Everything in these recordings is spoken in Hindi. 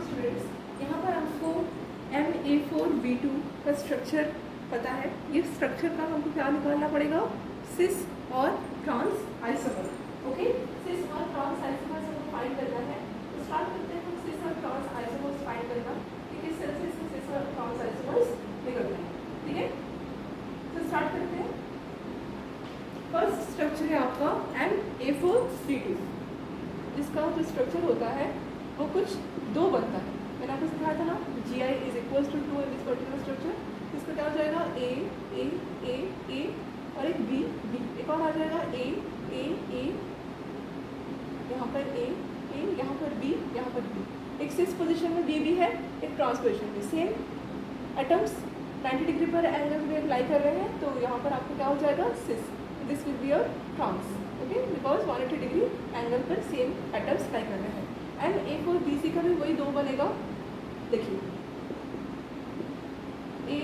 स्टूडेंट्स, यहाँ पर आपको MA4B2 का स्ट्रक्चर पता है। ये स्ट्रक्चर का हमको क्या निकालना पड़ेगा, सिस और ट्रांस आइसोमर। ओके, सिस और ट्रांस आइसोमर हमको फाइंड करना है। तो स्टार्ट करते हैं हम सिस और ट्रांस आइसोमर्स फाइंड करना कि किस तरह से इसमें सिस और ट्रांस आइसोमर्स निकलते हैं। ठीक है, तो स्टार्ट करते हैं। फर्स्ट स्ट्रक्चर है आपका MA4B2। इसका जो स्ट्रक्चर होता है वो कुछ दो बनता है। मैंने आपको सिखाया था ना, GI is equal to 2 in this particular structure. इसका क्या हो जाएगा, A और एक B, एक और आ जाएगा A, यहाँ पर A, यहाँ पर B, यहाँ पर B। एक सिस पोजिशन में B है, एक ट्रांस पोजिशन में। सेम एटम्स 90 डिग्री पर एंगल में अप्लाई कर रहे हैं, तो यहाँ पर आपको क्या हो जाएगा, cis. This will be your trans. Okay, because 180 degree angle पर सेम एटम्स अप्लाई कर रहे हैं। MA4BC का भी वही दो बनेगा। देखिए A,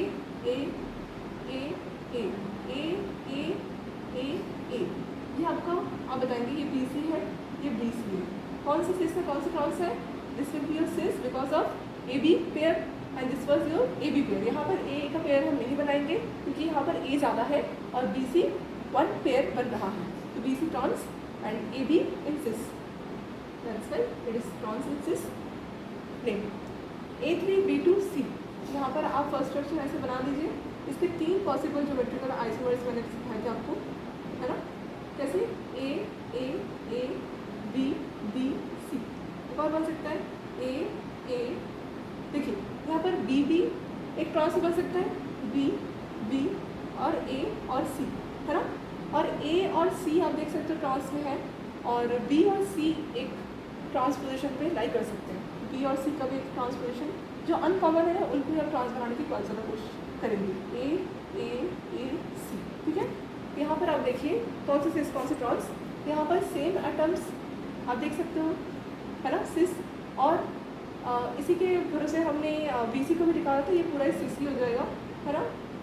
ये आपका, आप बताएंगे ये BC है, ये BC है। कौन सा सिस है, कौन सा ट्रांस है? This will be your sis because of AB pair and this was your AB pair. यहाँ पर A का पेयर हम नहीं बनाएंगे क्योंकि यहाँ पर A ज़्यादा है और BC 1 पेयर बन रहा है। तो BC trans and AB in cis. That's why it is trans in cis name. A3B2C, यहाँ पर आप फर्स्ट स्ट्रक्चर ऐसे बना दीजिए। इसके 3 पॉसिबल ज्योमेट्रिकल आइसोमर्स मैंने सिखाए थे आपको, है ना? कैसे? A, B, C। एक और बन सकता है A, देखिए यहाँ पर B एक ट्रांस बन सकता है, B और A और C, है ना? और A और C आप देख सकते हो ट्रांस में है, और B और C एक ट्रांसपोजिशन पे लाई कर सकते हैं। B और C का भी एक ट्रांसपोजिशन जो अनकॉमन है, उनको आप ट्रांस बनाने की कौन सा कोशिश करेंगे, A, C। ठीक है, यहाँ पर आप देखिए कौन सा सिस कौन सा ट्रांस। यहाँ पर सेम एटम्स आप देख सकते हो, है ना, सिस। और इसी के भरोसे हमने BC को भी निकाला था, ये पूरा सिस ही हो जाएगा, है ना।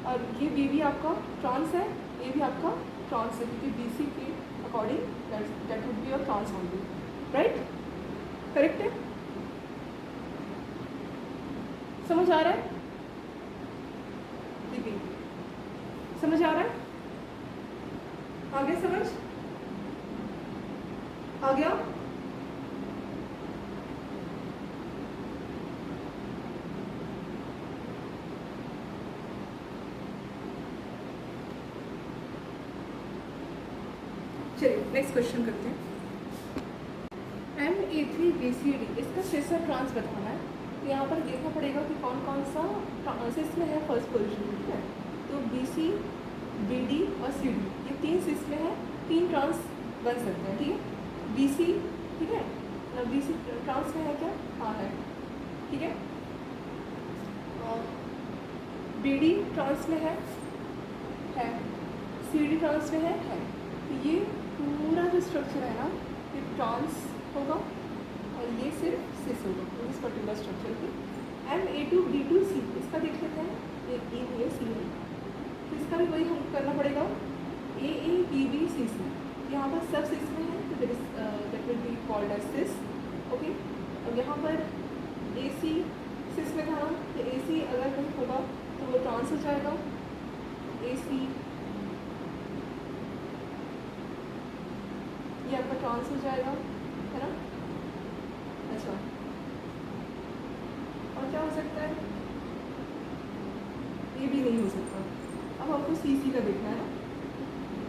और ये B भी आपका ट्रांस है, ये भी आपका ट्रांस है, क्योंकि BC के according that would be your trans only, right? Correct है? समझ आ रहा है दीदी? समझ आ रहा है? आगे समझ आ गया? चलिए नेक्स्ट क्वेश्चन करते हैं। MA3BCD, इसका सिस और ट्रांस बताना है। तो यहाँ पर देखना पड़ेगा कि कौन कौन सा सिस में है फर्स्ट पोजीशन में। ठीक है, तो BC, BD और CD ये 3 सिस में है, 3 ट्रांस बन सकते हैं। ठीक है, BC, ठीक है, BC ट्रांस में है क्या? हाँ है। ठीक है, BD ट्रांस में है, CD ट्रांस में है। तो ये पूरा जो स्ट्रक्चर है ना, ये ट्रांस होगा और ये सिर्फ सिस होगा इस पर्टिकुलर स्ट्रक्चर की। MA2B2C, इसका देख लेते हैं, ये E है, C है, तो इसका भी वही हमको करना पड़ेगा, AABBCC। यहाँ पर सब सिस में है, तो that will be called as cis. Okay, अब यहाँ पर AC सिस में था ना, तो AC अगर कहीं होगा तो वो ट्रांस हो जाएगा, AC ये आपका ट्रांस हो जाएगा, है ना। अच्छा, और क्या हो सकता है? ये भी नहीं हो सकता। अब आपको CC का देखना है ना,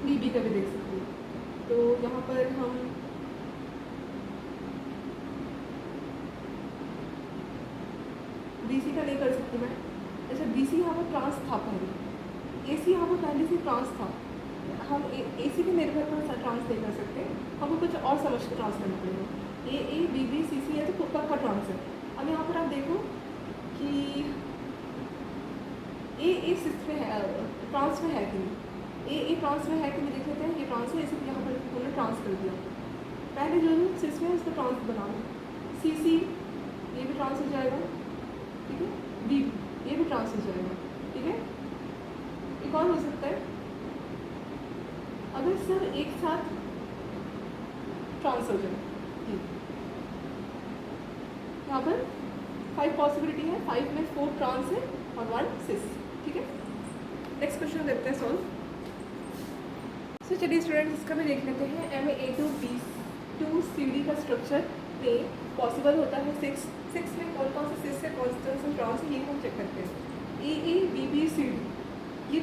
BB का भी देख सकते हो। तो यहाँ पर हम BC का नहीं कर सकती मैं। अच्छा, BC यहाँ पर ट्रांस था पहले, AC यहाँ पर पहले से ट्रांस था। हम AC के निर्भर पर ट्रांस नहीं कर सकते, हमको कुछ और समझ के ट्रांस करना पड़ेगा। AABBCC है तो पक्का ट्रांस है। अब यहाँ पर आप देखो कि A सिस में है, ट्रांस में है कि नहीं, A ट्रांस में है कि नहीं देख लेते हैं। ये ट्रांस है, इसीलिए यहाँ पर उन्होंने ट्रांस कर दिया। पहले जो सिस में है उसका ट्रांस बना लो, CC ये भी ट्रांस हो जाएगा, ठीक है, B ये भी ट्रांस हो जाएगा। ठीक है, एक और हो सकता है, अगर सब एक साथ ट्रांस हो जाए, यहाँ पर 5 पॉसिबिलिटी है, 5 में 4 ट्रांस है और 1 सिस, ठीक है। नेक्स्ट क्वेश्चन देखते हैं सॉल्व। सो चलिए स्टूडेंट्स इसका भी देख लेते हैं। MaA2B2CD का स्ट्रक्चर में पॉसिबल होता है 6 में कौन कौन से सिस है, कौन से ट्रांस है, ये हम चेक करते हैं। AABBCD ये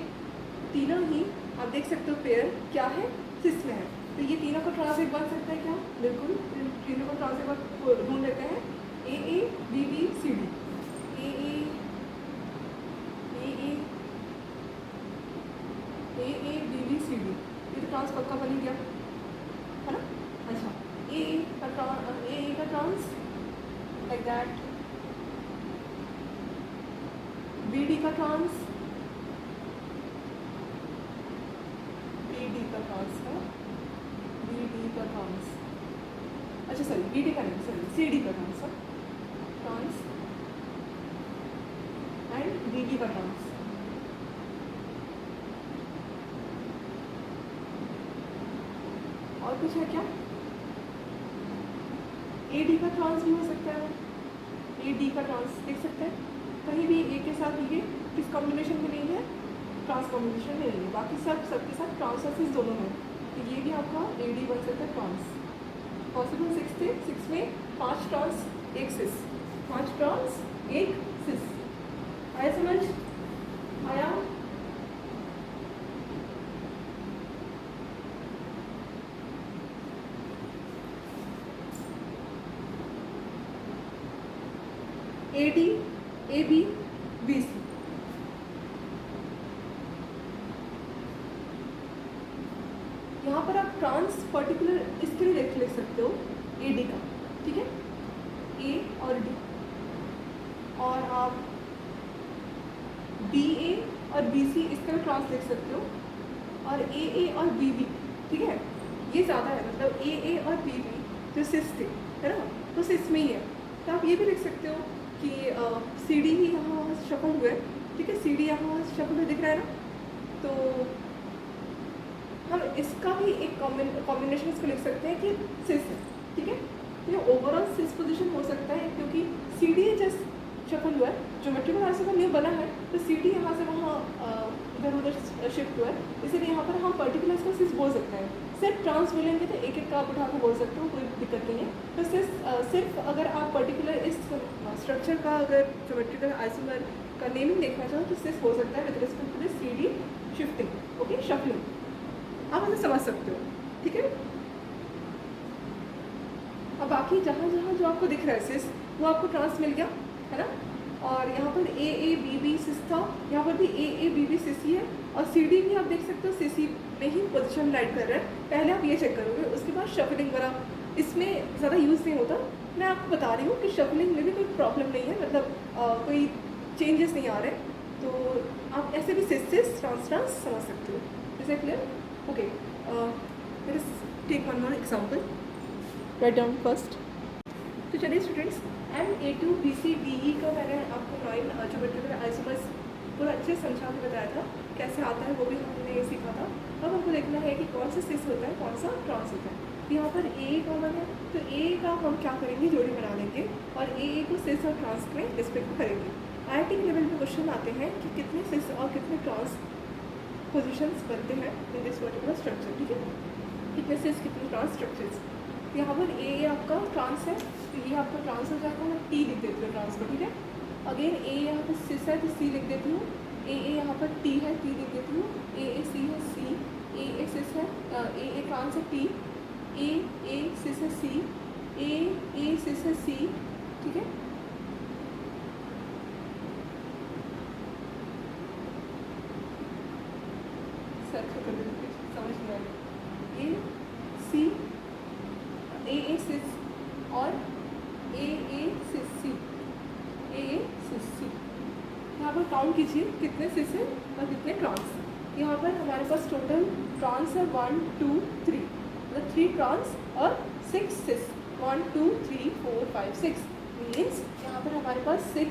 तीनों ही आप देख सकते हो पेयर क्या है, सिस में है। तो ये तीनों का ट्रांस एक बन सकता है क्या? बिल्कुल, तीनों का ट्रांस एक बार ढूंढ लेते हैं। AABBCD AABBCD ये तो ट्रांस पक्का बन ही गया है ना। अच्छा, AA का ट्रांस लाइक दैट, BD का ट्रांस, BD का ट्रांस है, BD का ट्रांस, अच्छा सॉरी BD का नहीं, सॉरी CD का ट्रांस है, ट्रांस एंड BD का ट्रांस। और कुछ है क्या? AD का ट्रांस भी हो सकता है, AD का ट्रांस देख सकते हैं कहीं भी A के साथ ये किस कॉम्बिनेशन में नहीं है, ट्रांस कॉम्बिनेशन में नहीं है, बाकी सबके साथ ट्रांस और सिस दोनों है। तो ये भी आपका AD बन सकता है ट्रांस। पॉसिबल 6 थे, 6 में 5 ट्रांस 1 सिस, 5 ट्रांस 1 सिस। आया समझ? आया? AD AB BC यहाँ पर आप ट्रांस पर्टिकुलर इसके लिए लिख सकते हो AD का, ठीक है, A और D, और आप BA और BC इसका भी ट्रांस लिख सकते हो, और AA और BB, ठीक है, ये ज़्यादा है, मतलब AA और BB जो सिस थे है ना, तो सिस में ही है। तो आप ये भी लिख सकते हो कि CD ही यहाँ शफल हुए, ठीक है, CD यहाँ शफल हुए दिख रहा है ना, तो हम इसका भी एक कॉम्बिनेशन इसको लिख सकते हैं कि सिस है, ठीक है। तो ये ओवरऑल सिस पोजीशन हो सकता है क्योंकि CD जस्ट शफल हुआ है, ज्योमेट्रिकल आइसोमर न्यू बना है, तो CD यहाँ से वहाँ इधर उधर शिफ्ट हुआ है, इसलिए यहाँ पर हम पर्टिकुलर इसको सिस बोल सकते हैं। सिर्फ ट्रांस बोलेंगे तो एक एक का आप उठा के बोल सकते हो, कोई दिक्कत नहीं है। तो सिर्फ अगर आप पर्टिकुलर इस स्ट्रक्चर का अगर ज्योमेट्रिकल आइसोमर का नेमिंग देखना चाहो तो सिस हो सकता है with respect to this CD shifting, okay, shuffling, आप हमें समझ सकते हो, ठीक है। अब बाकी जहाँ जहाँ जो आपको दिख रहा है सिस वो आपको ट्रांस मिल गया है ना, और यहाँ पर AABB सिस था, यहाँ पर भी AABB सिस ही है, और CD भी आप देख सकते हो सिसी में ही पोजीशन लाइट कर रहा है। पहले आप ये चेक करोगे, उसके बाद शफलिंग वगैरह इसमें ज़्यादा यूज़ नहीं होता। मैं आपको बता रही हूँ कि शफलिंग में भी कोई प्रॉब्लम नहीं है, मतलब कोई चेंजेस नहीं आ रहे, तो आप ऐसे भी सिस ट्रांस समझ सकते हो। Is it clear? Okay, let us take one more example, write down first. तो चलिए स्टूडेंट्स, MA2BCDE का मैंने आपको 9 ज्योमेट्रिकल आइसोमर्स पूरा अच्छे से समझा के बताया था, कैसे आता है वो भी हमने ये सीखा था। अब हमको देखना है कि कौन सा सिस होता है, कौन सा ट्रांस होता है। यहाँ पर AA कॉमन है, तो AA का हम क्या करेंगे, जोड़ी बना लेंगे और AA को सिस और ट्रांस में रिस्पेक्ट करेंगे। IIT के लेवल में क्वेश्चन आते हैं कि कितने सिस और कितने ट्रांस पोजिशंस बनते हैं इन दिस पर्टिकुलर स्ट्रक्चर, ठीक है, कितने सिस कितने ट्रांस स्ट्रक्चर्स। यहाँ पर AA आपका ट्रांस है, तो ये आपका ट्रांस हो जाएगा, मैं T लिख देती हूँ ट्रांस को, ठीक है। अगेन A यहाँ पर सिस है तो C लिख देती हूँ, AA यहाँ पर T है, T लिख देती हूँ, AAC है C, AA सिस है, AA ट्रांस है T, AA सिस है C, AA सिस है C, ठीक है। सर्च कर देते समझ में आएगा, AC AA सिस और AA सिस C, AA सिस C। यहाँ पर काउंट कीजिए कितने सिस है और कितने ट्रांस। यहाँ पर हमारे पास टोटल ट्रांस है 1 2 3, मतलब 3 ट्रांस और 6 सिस, 1 2 3 4 5 6, मीन्स यहाँ पर हमारे पास 6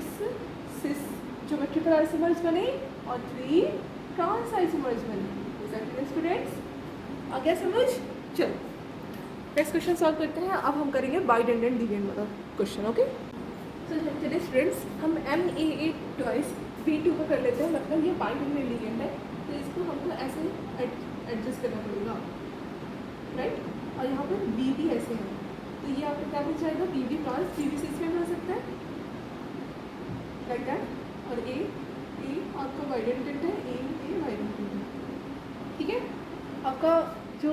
सिस ज्योमेट्रिकल आइसोमर्स बने और 3 ट्रांस आइसोमर्स बने। स्टूडेंट्स आ गया समझ? चलो नेक्स्ट क्वेश्चन सॉल्व करते हैं। अब हम करेंगे बाइडेंडेंट डिविडेंड वाला क्वेश्चन, ओके। तो चलिए स्टूडेंट्स, हम MAA ट्वाइस B2 को कर लेते हैं, मतलब ये बाइनरी लिगेंड है, तो इसको हमको ऐसे एडजस्ट करना पड़ेगा, राइट। और यहाँ पर BB ऐसे है, तो ये आपको क्या बन जाएगा, BB ट्रांस BB से इसमें बन सकता है लाइक दैट। और A आपका बाइडेंटेंट है, A बाइडेंटेंट है, ठीक है। आपका जो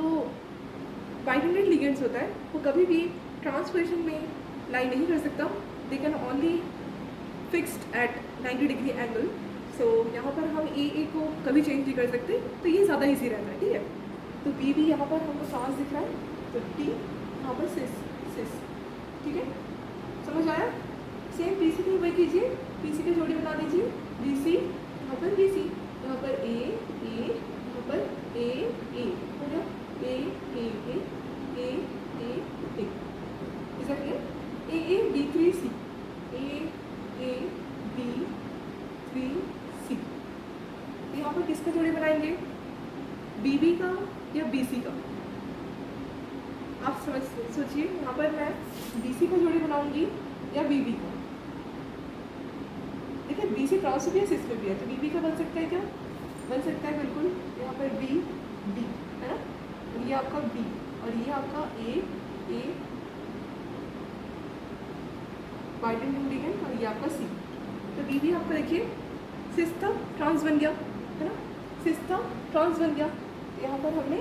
बाइडेंटेंट लिगेंड्स होता है वो कभी भी ट्रांस पोजीशन में लाई नहीं कर सकता, they can only fixed at 90 degree angle. So यहाँ पर हम AA को कभी चेंज नहीं कर सकते, तो ये ज़्यादा इजी रहता है, ठीक है। तो BB यहाँ पर हमको ट्रांस दिख रहा है, तो T यहाँ पर सिस, ठीक है, समझ आया। सेम PC की वही कीजिए, PC की जोड़ी बना दीजिए, BC यहाँ पर BC, यहाँ पर A यहाँ पर A हो गया, A is that clear. AA B3C, AA B3C, यहाँ पर किसका जोड़ी बनाएंगे, BB का या BC का, आप सोचिए। यहाँ पर मैं BC का जोड़ी बनाऊंगी या BB का। देखिए BC ट्रांस भी है, सिस में भी है, तो BB का बन सकता है क्या, बन सकता है बिल्कुल। यहाँ पर B है ना, और ये आपका B और ये आपका A बाइडेंटेंट लिगेंड, और ये आपका C। तो BB आपका देखिए सिस था, ट्रांस बन गया, है ना, सिस था, ट्रांस बन गया। यहाँ पर हमने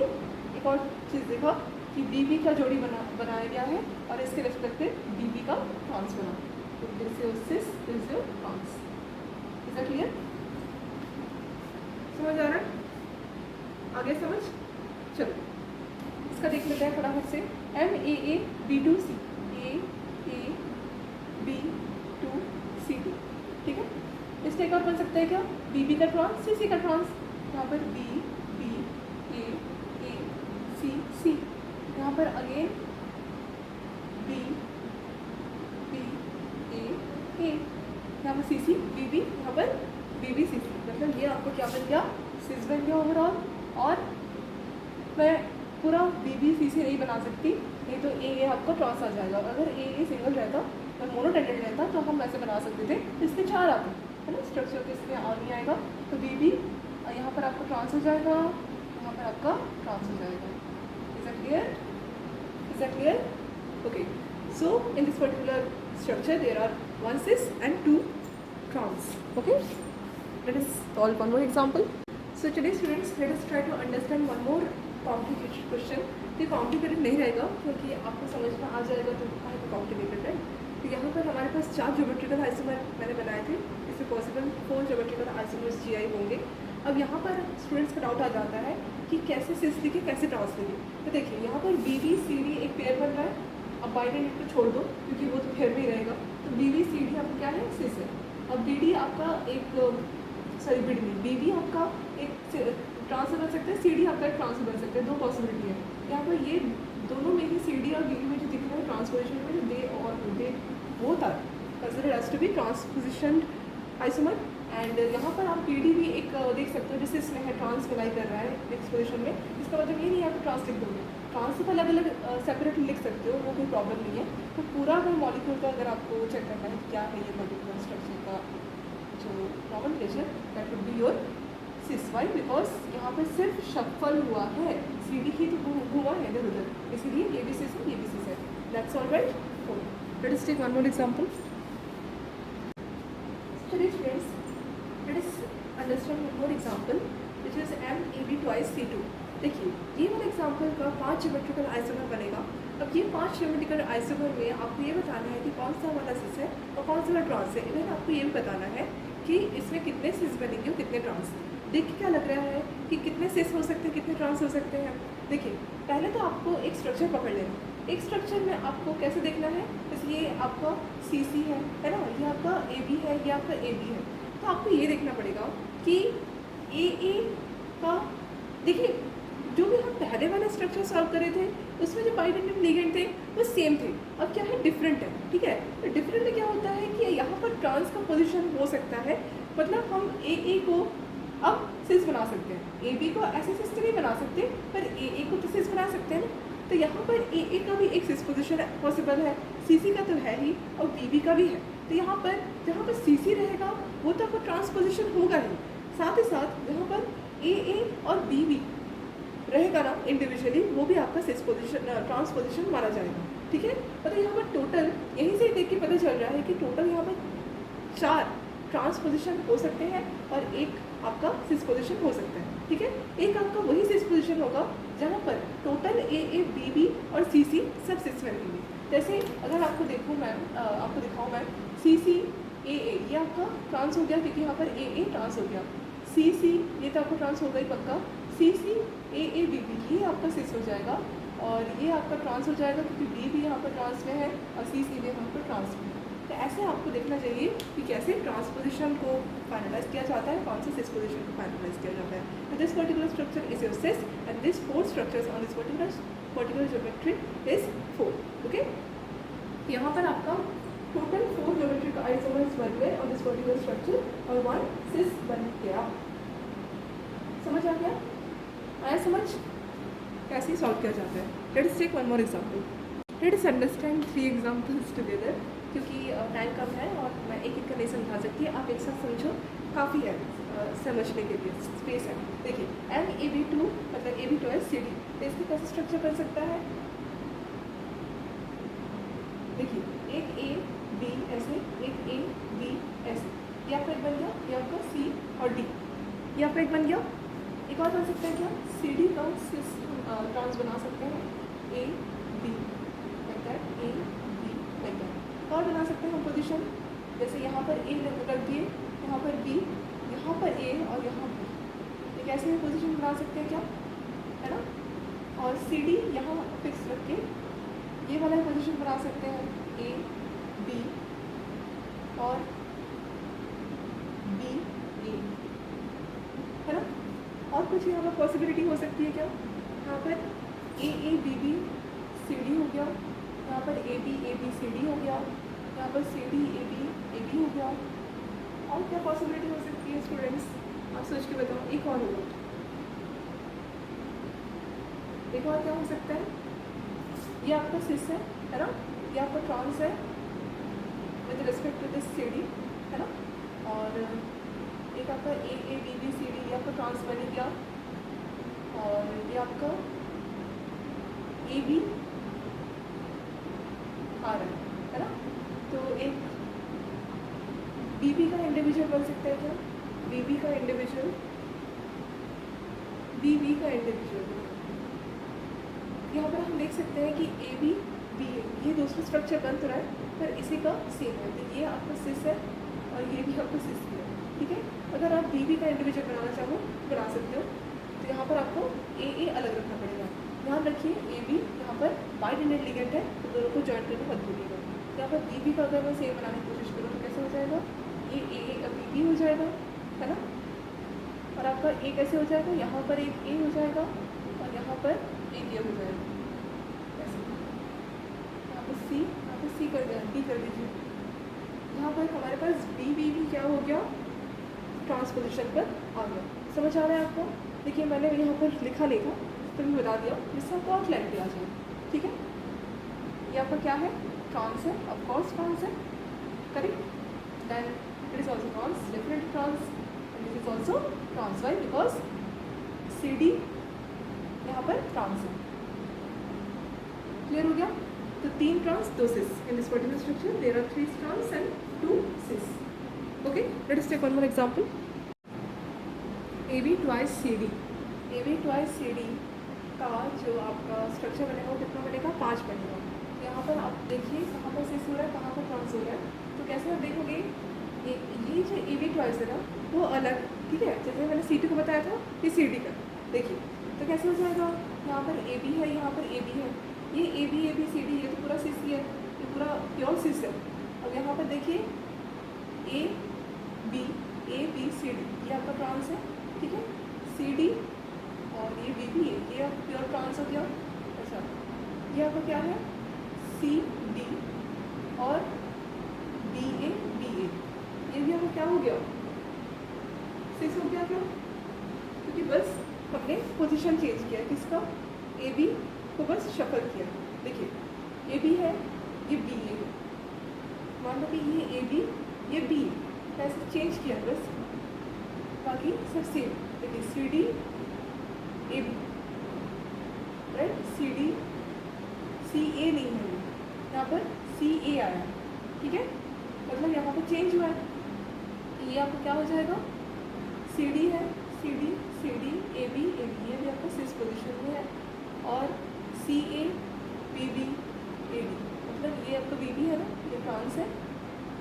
एक और चीज़ देखा कि BB का जोड़ी बनाया गया है और इसके रेस्पेक्टिव BB का ट्रांस बना, तो this your cis, this your trans. Is that clear, समझ आ रहा है, आगे समझ। चलो इसका देख लेते हैं फटाफट से। MAA B2C, AA B2C2, ठीक है। इसका एक और बन सकता है क्या, BB का ट्रांस CC का ट्रांस, यहाँ पर B A C, यहाँ पर अगेन B A, यहाँ पर CC BB, यहाँ पर BB CC, मतलब ये आपको क्या बन गया, सिस बन गया ओवरऑल। और मैं पूरा BB CC नहीं बना सकती, नहीं तो AA आपका ट्रांस आ जाएगा। अगर AA सिंगल रहता और मोनोटेंडेड रहता तो हम ऐसे बना सकते थे, इसमें 4 आते है ना, स्ट्रक्चर तो इसमें आ नहीं आएगा। तो BB यहाँ पर आपका ट्रांस हो जाएगा, यहाँ पर आपका ट्रांस हो जाएगा। Is that clear, okay. So in this particular structure there are 1 cis and 2 trans, okay। Let us solve one more example. So today students, let us try to understand one more complicated question. ये कॉम्प्लिकेटेड नहीं रहेगा क्योंकि आपको समझ में आ जाएगा, तो काहे तो कॉम्प्लिकेटेड है। तो यहाँ पर हमारे पास 4 ज्योमेट्रिकल आइसोमर मैंने बनाए थे, इसमें पॉसिबल 4 ज्योमेट्रिकल आइसोमर्स GI होंगे। अब यहाँ पर स्टूडेंट्स का डाउट आ जाता है कि कैसे सिस लिखे, कैसे ट्रांस लिखे। तो देखिए यहाँ पर BB CD एक पेयर बन रहा है, अब बाइडेंटेंट को छोड़ दो क्योंकि वो तो पेयर में ही रहेगा, तो BB CD आपका क्या है, सिस है। अब BD आपका एक BB आपका एक ट्रांस बन सकता है, CD आपका एक ट्रांस बन सकता है, 2 पॉसिबिलिटी है। यहाँ पर ये दोनों में ही CD और BB में जो दिख रहा है ट्रांसपोजिशन में, they both are considered as to be transposition isomer. And यहाँ पर आप BD भी एक देख सकते हो, जैसे इसमें है ट्रांस मिलाई कर रहा है नेक्स्ट पोजिशन में, इसका मतलब ये नहीं है आप ट्रांस लिख दोगे, ट्रांस तो अलग अलग सेपरेटली लिख सकते हो, वो कोई प्रॉब्लम नहीं है। तो पूरा अगर मॉलिक्यूल का अगर आपको चेक करना है क्या है ये पर्टिकुलर स्ट्रक्चर का जो nomenclature, that would be your cis. Why, because यहाँ पर सिर्फ शफल हुआ है, CD ही तो घुमा है इधर उधर, इसलिए ये भी सिस है, ये भी सिस है। That's all right. Let us take one more example. चलिए friends, let us understand one more example which is MAB twice C2। देखिए ये वाला एग्जांपल का 5 ज्योमेट्रिकल आइसोमर बनेगा। अब ये 5 ज्योमेट्रिकल आइसोमर में आपको ये बताना है कि कौन सा वाला सिस है और कौन सा वाला ट्रांस है। इवन आपको ये भी बताना है कि इसमें कितने सिस बनेंगे और कितने ट्रांस। देख के क्या लग रहा है कि कितने सिस हो सकते हैं, कितने ट्रांस हो सकते हैं। देखिए पहले तो आपको एक स्ट्रक्चर पकड़ लेना, एक स्ट्रक्चर में आपको कैसे देखना है, इसलिए आपका CC है ना, ये आपका AB है, ये आपका AB है। तो आपको ये देखना पड़ेगा कि AA का, देखिए जो भी हम पहले वाला स्ट्रक्चर सॉल्व करे थे उसमें जो बाइडेंटेंट लिगेंड थे वो सेम थे, अब क्या है डिफरेंट है, ठीक है। तो डिफरेंट में क्या होता है कि यहाँ पर ट्रांस का पोजीशन हो सकता है, मतलब हम AA को अब सिस बना सकते हैं, AB को ऐसे सिस तो नहीं बना सकते, पर AA को तो सिस बना सकते हैं ना। तो यहाँ पर ए का भी एक सिस पोजिशन पॉसिबल है, सी सी का तो है ही और बी बी का भी है। तो यहाँ पर जहाँ पर सी सी रहेगा वो तो आपका ट्रांसपोजिशन होगा ही, साथ ही साथ जहाँ पर ए और बी बी रहेगा ना इंडिविजुअली, वो भी आपका सिस पोजिशन ट्रांसपोजिशन माना जाएगा। ठीक है, मतलब यहाँ पर टोटल यहीं से देख के पता चल रहा है कि टोटल यहाँ पर 4 ट्रांसपोजिशन हो सकते हैं और एक आपका सिस पोजिशन हो सकता है। ठीक है, एक आपका वही सिस पोजिशन होगा जहाँ पर टोटल ए बी बी और सी सी सब सिस में रहेंगे। जैसे अगर आपको देखूँ मैम, आपको दिखाऊँ मैम, सी सी ए ये आपका ट्रांस हो गया क्योंकि यहाँ पर ए ट्रांस हो गया, सी सी ये तो आपका ट्रांस होगा ही पक्का, सी सी ए बी बी ये आपका सिस हो जाएगा और ये आपका ट्रांस हो जाएगा क्योंकि बी भी यहाँ पर ट्रांस में है और सी सी भी यहाँ पर ट्रांस में है। तो ऐसे आपको देखना चाहिए कि कैसे ट्रांसपोजिशन को फाइनलाइज किया जाता है, कौन से सिस पोजिशन को फाइनलाइज किया जाता है। तो this particular structure is your cis and this 4 structures on this particular geometry is 4। Okay, यहाँ पर आपका टोटल 4 ज्योमेट्रिक आइसोमर्स बन गए और दिस पर्टिकुलर स्ट्रक्चर और 1 सिस बन गया। समझ आ गया? आया समझ कैसे सॉल्व किया जाता है? Let us take one more example. Let us understand 3 examples together, क्योंकि टाइम कम है और मैं एक एक का नहीं समझा सकती, आप एक साथ समझो, काफ़ी है समझने के लिए, स्पेस है। देखिए MAB2 मतलब AB2 है CD, तो इसका कैसे स्ट्रक्चर बन सकता है? देखिए एक A B ऐसे, एक A B ऐसे, ये आपका एक बन गया, ये आपका C और D, ये आपका एक बन गया। एक और बन सकता है क्या? CD का सिस ट्रांस बना सकते हैं, A B like that, A B like that. और बना सकते हैं हम पोजिशन, जैसे यहाँ पर A रख दिए, यहाँ पर B, यहाँ पर A और यहाँ B, एक ऐसे भी पोजिशन बना सकते हैं क्या, है ना। और CD यहाँ फिक्स रख के ये वाला पोजिशन बना सकते हैं, A B और B A, है ना। और कुछ यहाँ पर पॉसिबिलिटी हो सकती है क्या? यहाँ पर A B B C D हो गया, यहाँ पर A B C D हो गया, यहाँ पर C D A B हो गया। और क्या पॉसिबिलिटी हो सकती है स्टूडेंट्स, आप सोच के बताओ। एक और होगा, एक और क्या हो सकता है? ये आपका सिस है ना, ये आपका ट्रांस है with respect to this CD, है ना। और एक आपका A B C D, ये आपका ट्रांस बन गया और ये आपका A B आ रहा है ना। तो एक B B का इंडिविजुअल बन सकता है क्या? B B का इंडिविजुअल, B B का इंडिविजुअल। यहाँ पर हम देख सकते हैं कि A B B A ये दूसरा स्ट्रक्चर बन तो रहा है पर इसी का सेम है, तो ये आपका सिस है और ये भी आपका सिस है। ठीक है, अगर आप बी बी का इंडिविजुअल बनाना चाहो बना सकते हो। तो यहाँ पर आपको ए अलग रखना पड़ेगा। ध्यान रखिए ए बी यहाँ पर बाइडेंडेड लिगेंड है, तो दोनों को जॉइंट करके मत भूलिएगा। यहाँ पर बी बी का अगर मैं सेम बनाने की कोशिश करूँ तो कैसे हो जाएगा? ये ए बी बी हो जाएगा, है ना। और आपका ए कैसे हो जाएगा? यहाँ पर एक ए हो जाएगा और यहाँ पर एक ए हो जाएगा, ऐसे। यहाँ पर सी कर दिया, डी कर दीजिए। यहाँ पर हमारे पास बी बी भी क्या हो गया? ट्रांसपोजिशन पर आ गया। समझ आ रहा है आपको? देखिए मैंने यहाँ पर लिखा नहीं था तो भी बता दिया, जिससे आपको और क्लैरिटी आ जाए। ठीक है, ये आपका क्या है? ट्रांस है, ऑफ कोर्स ट्रांस है, correct. Then it is also trans, definitely trans, and this is also trans. Why? Because CD यहाँ पर ट्रांस है। क्लियर हो गया? तो 3 trans 2 cis in this particular structure, there are 3 trans and 2 cis. Okay, let us take one more example. AB twice CD, AB twice CD का जो आपका स्ट्रक्चर बनेगा वो कितना बनेगा? 5 बनेगा। यहाँ पर आप देखिए कहाँ पर सिस हो रहा है, कहाँ पर ट्रांस हो रहा है। तो कैसे आप देखोगे, ये जो AB ट्वाइस है ना वो अलग, ठीक है। जैसे मैंने CD को बताया था ये CD का, देखिए तो कैसे हो जाएगा? यहाँ पर AB है, यहाँ पर AB है, ये AB CD, ये तो पूरा सिस ही है, ये पूरा प्योर सिस है। अब यहाँ पर देखिए A B C D ये आपका ट्रांस है, ठीक है। CD और ये B है, ये आप प्योर ट्रांस हो गया। अच्छा, ये आपका क्या है? C D और B A ये भी आपका क्या हो गया? सिस हो गया क्या? क्योंकि बस हमने पोजीशन चेंज किया है, किसका? AB को बस शफल किया। देखिए ए बी है, ये बी ए है, मान लो कि ये ए बी ये बी है, ऐसे चेंज किया बस, बाकी सब सेम। देखिए C D A B, right, C D C A नहीं है, यहाँ पर सी ए आया, ठीक है, मतलब यहाँ पर चेंज हुआ है। ये आपको क्या हो जाएगा, सी डी है, सी डी ए बी, ये भी आपका सिस पोजिशन में है, और C A B B A D, मतलब ये आपका बी बी है ना, ये ट्रांस है,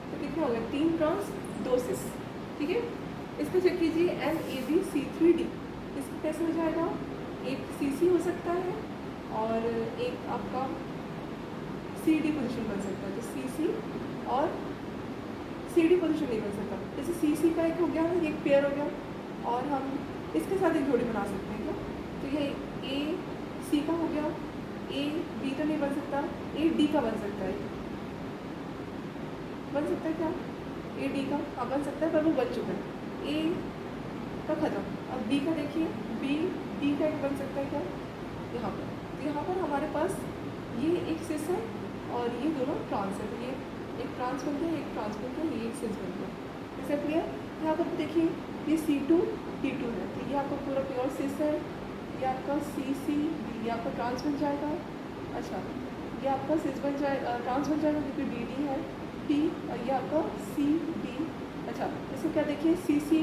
तो कितना हो गया, 3 ट्रांस 2 सिस, ठीक है। इसको चेक कीजिए N A B C 3 D, इसको कैसे हो जाएगा, एक सी सी हो सकता है और एक आपका सी डी पोजिशन बन सकता है, तो सी सी और सी डी पोजिशन नहीं बन सकता। जैसे सी सी का एक हो गया, एक पेयर हो गया, और हम इसके साथ एक जोड़ी बना सकते हैं क्या, तो ये ए सी का हो गया, ए बी तो नहीं बन सकता, ए डी का बन सकता है, बन सकता है क्या, ए डी का हाँ बन सकता है, पर वो बन चुका है, ए का खत्म। अब बी का देखिए, बी डी का एक बन सकता है क्या, यहाँ पर, तो यहाँ पर हमारे पास ये एक सिस है और ये दोनों ट्रांस है, तो ये एक ट्रांस बन गया, एक ट्रांस बन गया, ये एक सिस बन गया, जैसे क्लियर। यहाँ पर देखिए ये C2 D2 है, तो ये आपका पूरा प्योर सिस है, ये आपका CC ये आपका ट्रांस बन जाएगा, अच्छा ये आपका सिस बन जाएगा, ट्रांस बन जाएगा क्योंकि DD है P, और ये आपका CD, अच्छा इसको क्या देखिए CC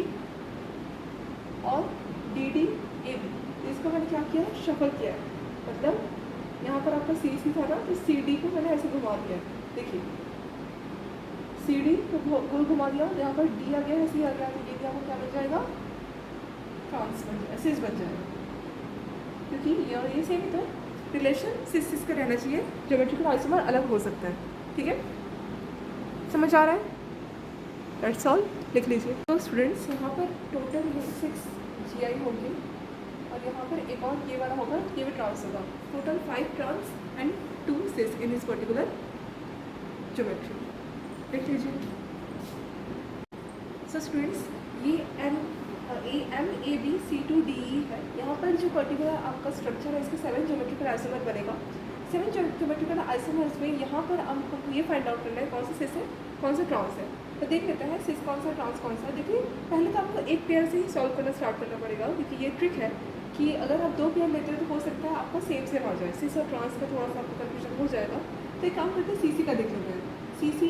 और DD AB, इसको मैंने क्या किया है, शफल किया है, मतलब यहाँ पर आपका CC था ना, तो CD को मैंने ऐसे घुमा दिया, देखिए CD को गोल घुमा दिया, यहाँ पर D आ गया, ऐसे ही आ गया, तो ये भी आपको क्या बन जाएगा, ट्रांस बन जाएगा, सिस बन जाएगा, क्योंकि ये और ये सेम, तो रिलेशन सिस सिस का रहना चाहिए, ज्योमेट्रिकल आइसोमर अलग हो सकता है, ठीक है, समझ आ रहा है, दैट्स ऑल, लिख लीजिए। तो स्टूडेंट्स यहाँ पर टोटल 6 GI होगी, और यहाँ पर एक और ये वाला होगा, ये भी ट्रांस होगा, total 5 trans and 2 cis in this particular geometry, देख लीजिए। सो स्टूडेंट्स ये AMABC2DE है, यहाँ पर जो पर्टिकुलर आपका स्ट्रक्चर है, इसके 7 ज्योमेट्रिकल आइसोमर बनेगा। 7 ज्योमेट्रिकल आइसोमर्स में यहाँ पर हमको ये फाइंड आउट करना है कौन सा सिस है, कौन सा ट्रांस है, तो देख लेते हैं सिस कौन सा, ट्रांस कौन सा। देखिए पहले तो आपको एक पेयर से ही सॉल्व करना स्टार्ट करना पड़ेगा, क्योंकि ये ट्रिक है कि अगर आप 2 पेयर लेते हो तो हो सकता है आपका सेम सेम आ जाए, सिस और ट्रांस का थोड़ा सा आपको कन्फ्यूजन हो जाएगा। तो एक काम करते हैं CC का देख लेते हैं, CC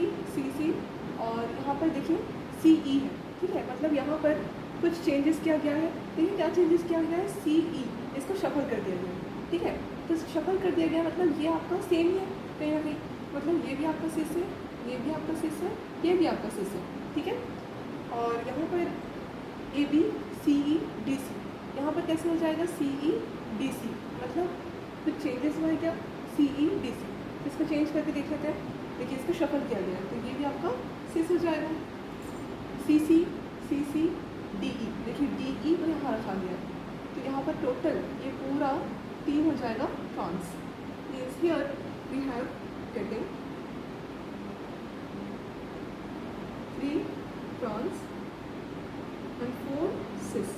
और यहाँ पर देखिए CE है, ठीक है, मतलब यहाँ पर कुछ चेंजेस किया गया है, देखिए क्या चेंजेस किया गया है, CE इसको शफल कर दिया गया है, ठीक है, तो शफल कर दिया गया मतलब ये आपका सेम ही है कहीं ना कहीं, मतलब ये भी आपका सिस है, ये भी आपका सिस है, ये भी आपका सिस है, ठीक है। और यहाँ पर AB CE DC, यहाँ पर कैसे हो जाएगा CE DC, मतलब कुछ चेंजेस हुआ है क्या, CE DC, इसको चेंज करके देख लेते हैं, देखिए इसको शफल किया गया है, तो ये भी आपका सिस हो जाएगा। CC CC DE, देखिए DE को यहाँ रखा गया है, तो यहाँ पर टोटल ये पूरा 3 हो जाएगा trans, means here we have getting 3 trans and 4 sis,